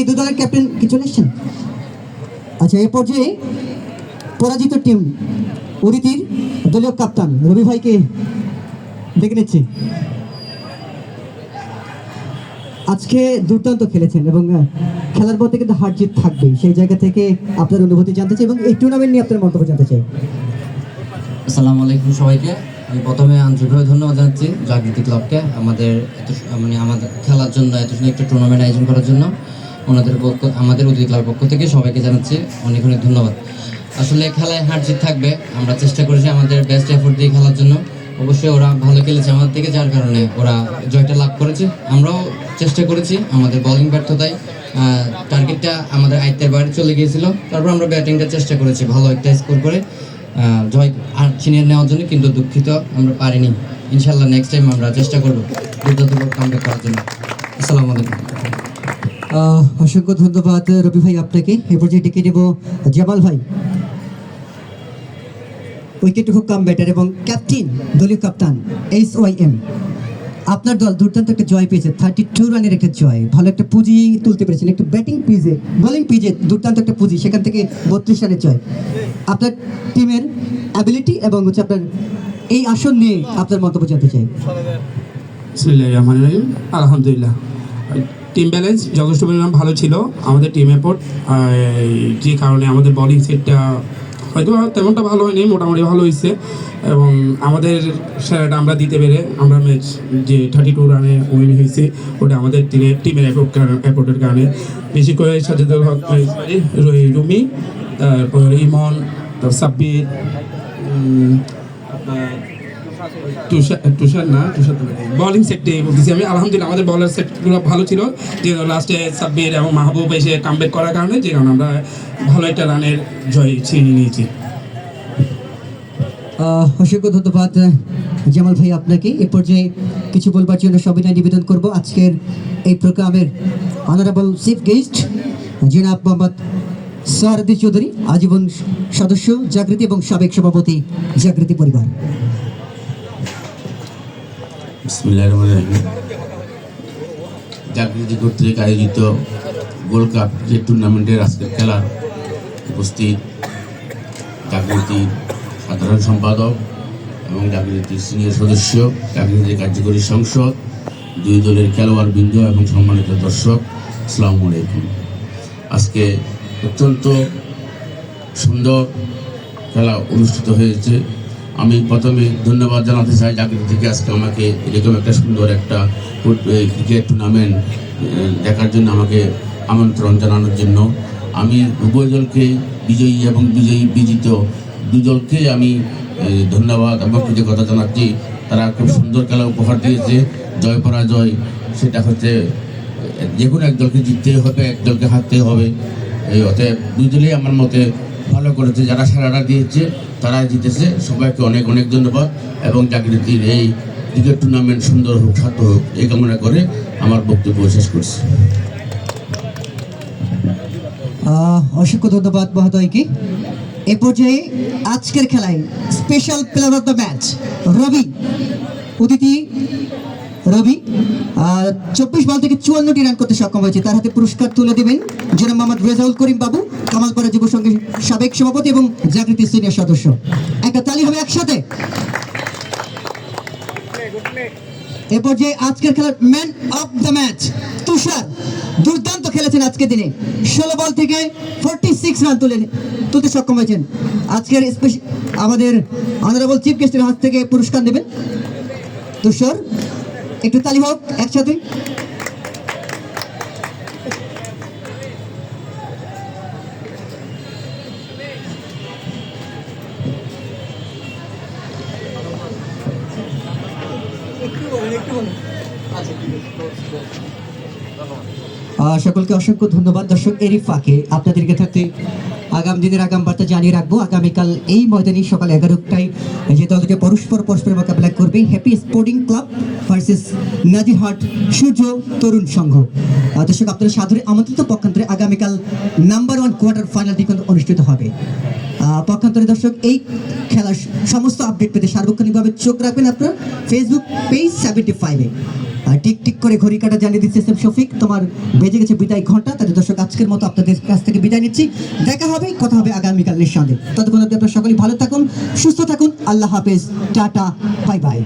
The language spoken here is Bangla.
দু দলের ক্যাপ্টেন কি চলে এসছেন? আচ্ছা, এ পর্যায়ে পরাজিত টিম অদিতির দলীয় কাপ্তান রবি ভাইকে দেখে নিচ্ছি। আজকে দুর্দান্ত খেলেছেন এবং খেলার পর থেকে কিন্তু হার জিত থাকবেই, সেই জায়গা থেকে আপনার অনুভূতি জানতে চাই এবং এই টুর্নামেন্ট নিয়ে আপনার মন্তব্য জানতে চাই। আসসালামু আলাইকুম সবাইকে। আমি প্রথমে আন্তরিকভাবে ধন্যবাদ জানাচ্ছি জাগৃতি ক্লাবকে আমাদের আমাদের খেলার জন্য এত সুন্দর একটা টুর্নামেন্ট আয়োজন করার জন্য। আমাদের অতিথি ক্লাবের পক্ষ থেকে সবাইকে জানাচ্ছি অনেক অনেক ধন্যবাদ। আসলে খেলায় হার জিত থাকবে, আমরা চেষ্টা করেছি আমাদের বেস্ট এফোর্ট দিয়ে খেলার জন্য। অবশ্যই ওরা ভালো খেলেছে আমাদের থেকে, যার কারণে ওরা জয়টা লাভ করেছে। আমরাও চেষ্টা করেছি, আমাদের বোলিং ব্যর্থতায় টার্গেটটা আমাদের আয়ত্তের বাইরে চলে গিয়েছিল। তারপর আমরা ব্যাটিংটা চেষ্টা করেছি ভালো একটা স্কোর করে জয় আর ছিনিয়ে নেওয়ার জন্য, কিন্তু দুঃখিত আমরা পারিনি। ইনশাল্লাহ নেক্সট টাইম আমরা চেষ্টা করবো দুর্দান্ত কামব্যাক করার জন্য। আসসালামু আলাইকুম। অসংখ্য ধন্যবাদ রবি ভাই আপনাকে। এ পর্যায়ে ডেকে নেব জামাল ভাই, উইকেট খুব কাম ব্যাটার এবং ক্যাপ্টেন দলীয় কাপ্তান SYM। আপনার দল দুর্দান্ত একটা জয় পেয়েছে, 32 রানের একটা জয়, ভালো একটা পুঁজি তুলতে পেরেছেন। একটু ব্যাটিং পিজে বোলিং পিজে দুর্দান্ত একটা পুঁজি, সেখান থেকে 32 রানের জয়। আপনার টিমের অ্যাবিলিটি এবং হচ্ছে আপনার এই আসন নিয়ে আপনার মন্তব্য জানতে চাই। বিসমিল্লাহির রহমানির রহিম। আলহামদুলিল্লাহ, টিম ব্যালেন্স যথেষ্ট পরিমাণ ভালো ছিল। আমাদের টিম এফোর্ট যে কারণে আমাদের বোলিং সেটটা হয়তো তেমনটা ভালো হয়নি, মোটামুটি ভালো হয়েছে এবং আমাদের সেরাটা আমরা দিতে পেরে আমরা ম্যাচ যে 32 রানে উইন হয়েছে, ওটা আমাদের টিমের এফোর্টের কারণে। বেশি করে সাজেদুল হক, রুমি, তারপর ইমন, তারপর সাব্বির, তুষার বোলিং সেটে বলতেছি আমি। আলহামদুলিল্লাহ আমাদের বলার সেটগুলো ভালো ছিল, যে লাস্টে সাব্বির এবং মাহবুব এসে কামব্যাক করার কারণে, যে কারণে আমরা ভালো একটা রানের জয় ছিনিয়ে নিয়েছি। অসংখ্য ধন্যবাদ জামাল ভাই আপনাকে। এ পর্যায়ে কিছু বলবার জন্য সবিনয় নিবেদন করব আজকের এই প্রোগ্রামের অনারেবল চিফ গেস্ট জনাব মোহাম্মদ সারদি চৌধুরী, আজীবন সদস্য জাগৃতি এবং সাবেক সভাপতি জাগৃতি পরিবার। বিসমিল্লাহির রহমানির রহিম। জাগৃতি কর্তৃক আয়োজিত গোল্ড কাপ ক্রিকেট টুর্নামেন্টের আজকের খেলার উপস্থিত জাগৃতির সাধারণ সম্পাদক এবং জাগৃতির সিনিয়র সদস্য, জাগৃতির কার্যকরী সংসদ, দুই দলের খেলোয়াড়বৃন্দ এবং সম্মানিত দর্শক, আসসালামু আলাইকুম। আজকে অত্যন্ত সুন্দর খেলা অনুষ্ঠিত হয়েছে। আমি প্রথমে ধন্যবাদ জানাতে চাই জাগৃতি থেকে আজকে আমাকে এরকম একটা সুন্দর একটা ক্রিকেট টুর্নামেন্ট দেখার জন্য, আমাকে আমন্ত্রণ জানানোর জন্য। আমি উভয় দলকে, বিজয়ী এবং বিজিত দুই দলকে আমি ধন্যবাদ এবং কৃতজ্ঞতা জানাচ্ছি। তারা খুব সুন্দর খেলা উপহার দিয়েছে। জয় পরাজয় সেটা হচ্ছে যে কোনো এক দলকে জিততেই হবে, এক দলকে হারতে হবে। এই অতএব দুই দলই আমার মতে ভালো করেছে। যারা সারাটা দিয়েছে তারা জিতেছে। সবাইকে অনেক অনেক ধন্যবাদ এবং জাগৃতির এই ক্রিকেট টুর্নামেন্ট সুন্দর হোক, সার্থক হোক, এই কামনা করে আমার বক্তব্য শেষ করছি। অসংখ্য ধন্যবাদ মহোদয়কে। এ পর্যায়ে আজকের খেলায় special player of the match Rabi, অতিথি রবি 24 বল থেকে 54টি রান করতে সক্ষম হয়েছে। তার হাতে পুরস্কার তুলে দেবেন জনাব মোহাম্মদ রেজাউল করিম বাবু, কামালপাড়া যুব সংঘের সাবেক সভাপতি এবং জাগৃতির সিনিয়র সদস্য। একটা তালি হবে একসাথে। এ পর্যায়ে আজকের খেলার ম্যান অফ দ্য ম্যাচ তুষার, দুর্দান্ত খেলেছেন আজকের দিনে। 16 বল থেকে 46 রান তুলতে সক্ষম হয়েছেন। আজকের আমাদের অনারেবল চিফ গেস্টের হাত থেকে পুরস্কার নেবেন তুষার। একটু তালি হোক একসাথে। সকলকে অসংখ্য ধন্যবাদ। দর্শক, এরই ফাঁকে আপনাদেরকে থাকতে আগামী দিনের আগাম বার্তা জানিয়ে রাখবো। আগামীকাল এই ময়দানে সকাল 11টায় যে দল দুটো পরস্পর মোকাবেলা করবে, happy sporting club versus Nazirhat Surya Tarun Sangha. দর্শক, আপনাদের সাদরে আমন্ত্রিত। পক্ষান্তরে আগামীকাল নাম্বার 1 কোয়ার্টার ফাইনালটি অনুষ্ঠিত হবে। পক্ষান্তরে দর্শক, এই খেলার সমস্ত আপডেট পেতে সার্বক্ষণিকভাবে চোখ রাখবেন আপনার ফেসবুক পেজ 75-এ। টিক টিক করে ঘড়ি কাটা জানিয়ে দিচ্ছে শফিক, তোমার বেজে গেছে বিদায় ঘন্টা, তাদের দর্শক আজকের মতো আপনাদের কাছ থেকে বিদায় নিচ্ছি। দেখা হবে, কথা হবে আগামীকাল নিঃসন্দেহে। ততক্ষণ অবধি আপনারা সকলেই ভালো থাকুন, সুস্থ থাকুন। আল্লাহ হাফেজ, টাটা, বাই বাই।